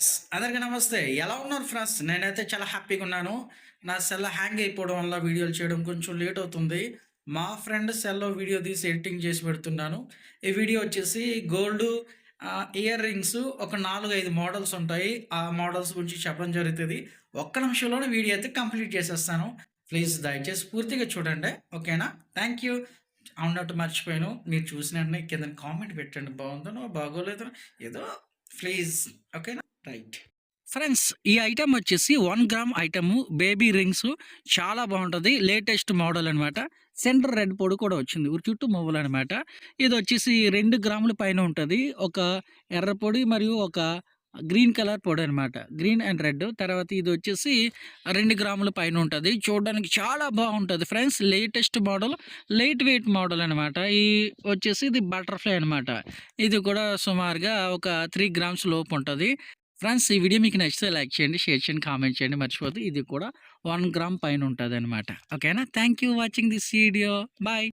అందరికీ నమస్తే. ఎలా ఉన్నారు ఫ్రెండ్స్? నేనైతే చాలా హ్యాపీగా ఉన్నాను. నా సెల్ హ్యాంగ్ అయిపోవడం వల్ల వీడియోలు చేయడం కొంచెం లేట్ అవుతుంది. మా ఫ్రెండ్ సెల్‌లో వీడియో తీసి ఎడిటింగ్ చేసి పెడుతున్నాను. ఈ వీడియో వచ్చేసి గోల్డు ఇయర్ రింగ్స్ ఒక 4, 5 మోడల్స్ ఉంటాయి. ఆ మోడల్స్ గురించి చెప్పడం జరుగుతది. ఒక్క నిమిషంలోనే వీడియో అయితే కంప్లీట్ చేసేస్తాను. ప్లీజ్ దయచేసి పూర్తిగా చూడండి. ఓకేనా? Thank you. అన్నట్టు మర్చిపోయాను. మీరు చూసిన వెంటనే కిందన కామెంట్ పెట్టండి. బాగుందనో, బాగోలేదనో ఏదో ప్లీజ్. ఓకేనా? రైట్. ఫ్రెండ్స్ ఈ ఐటెమ్ వచ్చేసి 1 గ్రామ్ ఐటెము బేబీ రింగ్స్ చాలా బావుంటది. లేటెస్ట్ మోడల్ అనమాట. సెంటర్ రెడ్ పొడి కూడా వచ్చింది. చుట్టూ మువ్వలనమాట. ఇదొచ్చేసి 2 గ్రాముల పైన ఉంటది. ఒక ఎర్ర పొడి మరియు ఒక గ్రీన్ కలర్ పొడనమాట. Green and red. తర్వాత ఇదొచ్చేసి 2 గ్రాముల పైన ఉంటది. చూడడానికి చాలా బావుంటది friends. Latest model, light weight model అనమాట. వచ్చేసి ఇది బటర్‌ఫ్లై అనమాట. ఇది కూడా సుమారుగా ఒక 3 గ్రామ్స్ లోపు ఉంటది. ఫ్రెండ్స్ ఈ వీడియో మీకు నచ్చితే లైక్ చేయండి, షేర్ చేయండి, కామెంట్ చేయండి మర్చిపోద్దు. ఇది కూడా 1 గ్రామ్ పైన ఉంటదనమాట. ఓకేనా? Thank you watching this video. Bye.